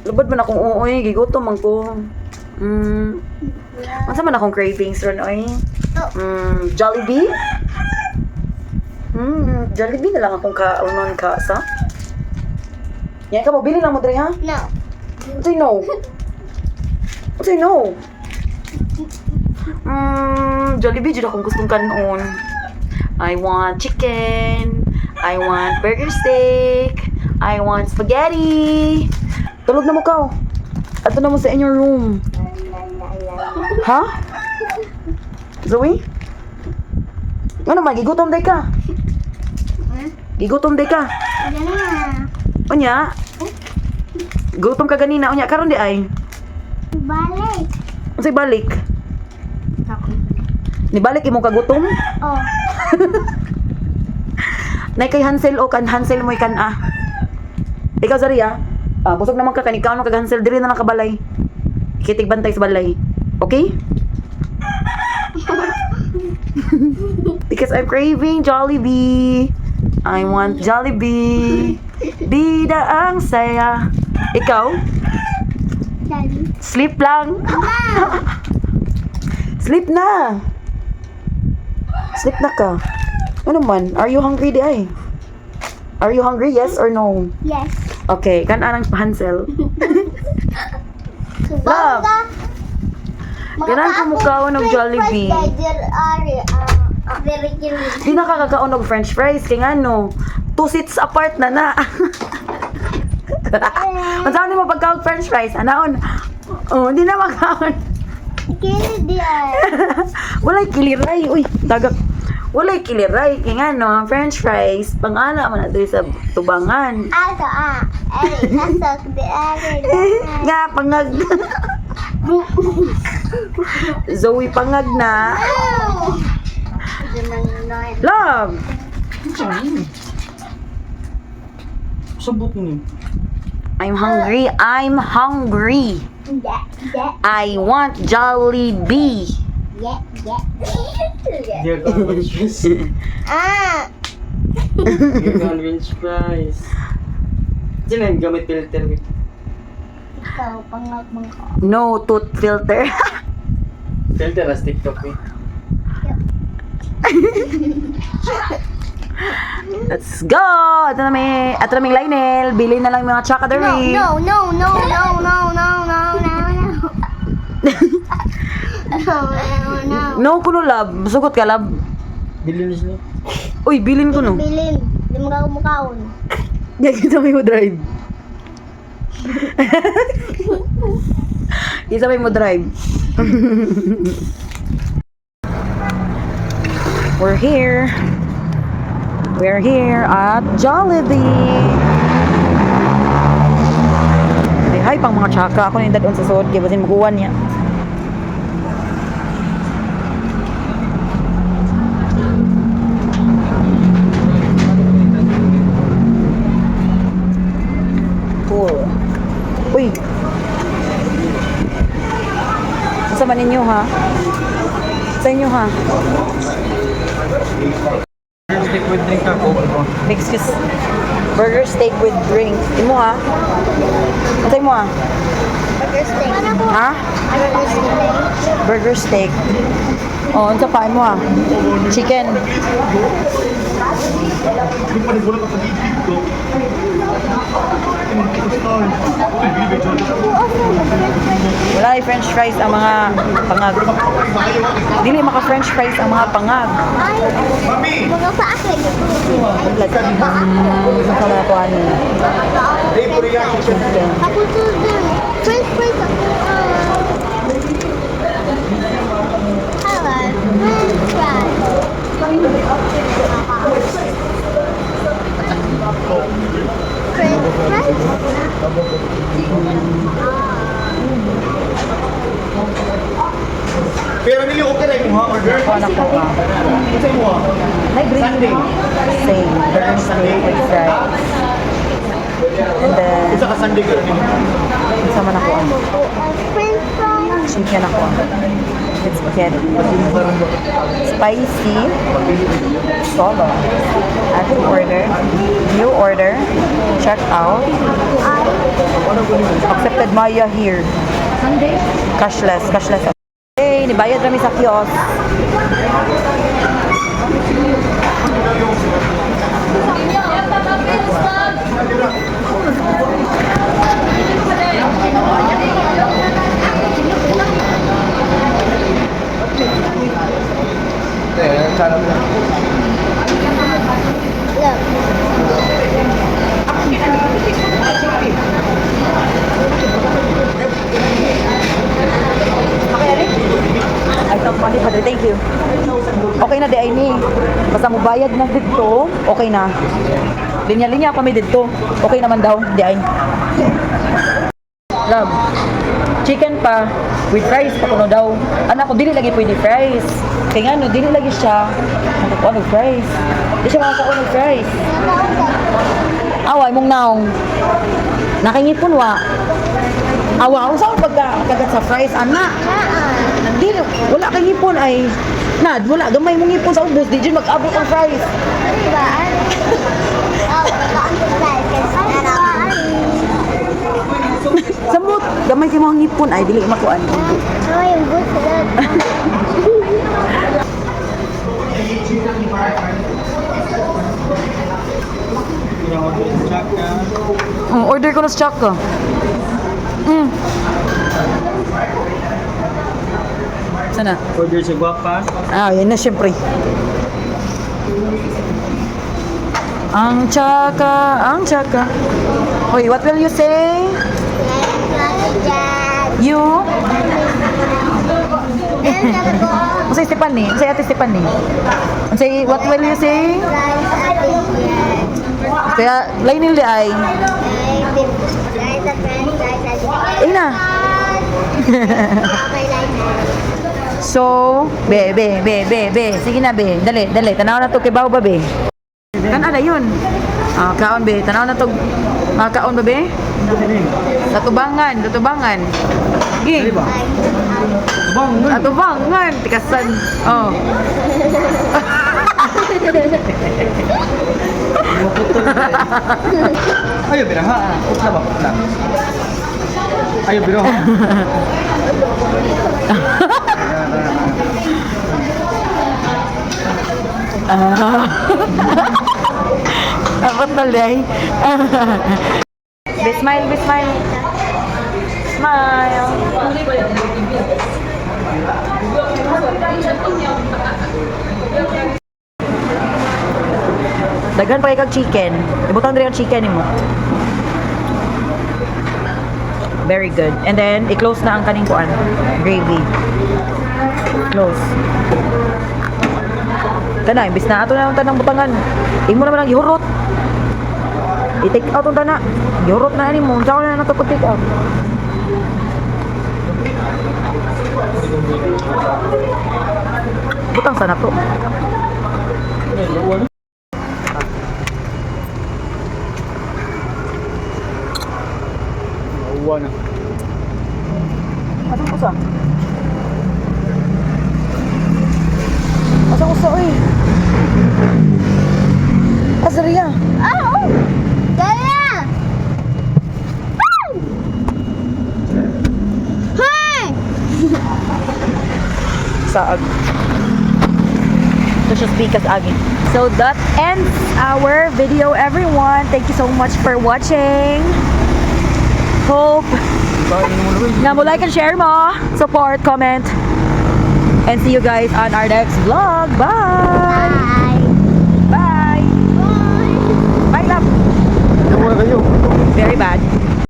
Lubad man akong uoy, gigutom man ko. Masa man akong cravings ron oy. Jollibee? Jollibee na lang akong kaunon ka sa. Yan ka mo, bili lang mo dre ha? No. Say no. Say no. Jollibee jud akong gustong kanon. I want chicken. I want burger steak. I want spaghetti. Tulog na mo ka. Ato na mo sa inyong room. Ha? Zoe? Ano man, gigutom day ka? Gigutom day ka? Unya? Gutom ka ganina. Unya, karon di ay? Balik. Unsay balik? Ni balik imong kagutom? Oh. Nay kay Hansel o kan Hansel mo ikan Ikaw Zaria, busog naman ka kanikaw no kag Hansel diri na lang kabalay. Kitig bantay sa balay. Okay? Because I'm craving Jollibee. I want Jollibee. Bida ang saya. Ikaw? Daddy. Sleep lang. Sleep na. Sleep na ka. Ano man? Are you hungry di ay? Are you hungry? Yes or no? Yes. Okay, kan anang Hansel. Love. Ganang kumukha ng Jollibee. Di na kakakaon ng french fries. Kaya nga no, 2 seats apart na na. Masama mo pagkaon french fries. Anaon? Oh, hindi na makaon. Kili di ay. Walay kiliray. Uy, tagak. Walay kiliray. Kaya nga no, french fries. Pangala man na sa tubangan. Ato ay nasok di ay. Nga, pangag. Zoe pangag na. Love! Sabot ni. I'm hungry. I'm hungry. I want Jollibee. Dear God, what's this? Ah. Dear God, French fries. Diyan na yung gamit filter. Ikaw pangag mo. No tooth filter. Filter as TikTok eh. Let's go! Ito na may Lionel. Bili na lang yung mga No, chakadari. no, no, no, no, no, no, no, no, no. No. No kuno lab. Sugot ka lab. Bilhin na sila. Uy, bilin ko no. Bilin. Di mo ka kumakaon. Kita may mo drive. Kita may mo drive. We're here. We're here at Jollibee. Ay, hi pang mga tsaka. Ako na yung dadon sa suod. Kaya basin makuwan niya. Cool. Uy. Kasama ninyo ha? Sa inyo ha? Stick with drink ako. Excuse. Burger steak with drink. Imo ha? Antay mo ha? Burger steak. Ha? Burger steak. Burger steak. Oh, ano pa mo ha? Chicken. Wala ay french fries ang mga pangag. Dili maka french fries ang mga pangag. Ay, mga pa akin. Masama ko ano. Ako to din. French fries ako. Hello. French fries. French fries? Pero nili ko ka na yung mga order. Anak ko ka. Kasi mo ha? May green Sunday. same. Burger steak with fries. And then, Isa ka Sunday ka rin. sama na ko. French fries. Chicken ako. It's spaghetti. Spicy. Solo. Add to order. New order. Check out. Accepted Maya here. Cashless. Cashless. Hey, nibayad kami sa kiosk. Ay, money Padre, thank you. Okay na, di ay ni. Basta mo bayad na dito, okay na. Linya-linya kami dito. Okay naman daw, di ay. Love, chicken pa with fries pa kuno daw. Anak ko, dili lagi pwede fries. Kaya nga no, dili lagi siya. Ano fries? Di siya makakaon ng fries. Away mong naong. Nakingipon wa. Awa, ang saan pagkagat sa fries, anak? Di, wala kang hipon ay. Nad, wala. Gamay mong hipon sa ubos. Di dyan mag-abot ang fries. Samot, gamay kayo mga hipon ay. Dili makuan. Ano yung buset? Order ko na sa Chaka. Sana? Order sa Guapa. Ah, yan na syempre. Ang Chaka. Hoy, what will you say? You? Unsay Stephanie? Unsay ate Stephanie? Unsay what will you say? Kaya lain nila ay. Ina. So, be. Sige na, be. Dali. Tanaw na to kay Bao ba, be? Kan ada yun. Ah, kaon, be. Tanaw na to. Kaon ba, be? Tatubangan. Gi. Tatubangan. Tikasan. Oh. Ayo biraha. Utla ba? Utla. Ayo biraha. Dapat talay. Be smile. Smile. Daghan pa kag chicken. Ibutang diri ang chicken nimo. Very good. And then i-close na ang kaning kuan. Gravy. Close. Kana, imbis na ato na ang tanang butangan. Imo naman ang ihurot. I-take out ang tana. Ihurot na ani mo. Unsa na nato take out. Butang sana to. Uwa na. Asang usa? Asang usa oy? Azria. Oh! Kaya! Hi! Saag. Ito siya speak as agi. So that ends our video, everyone. Thank you so much for watching. Hope nga mo like and share mo, support, comment, and see you guys on our next vlog. Bye!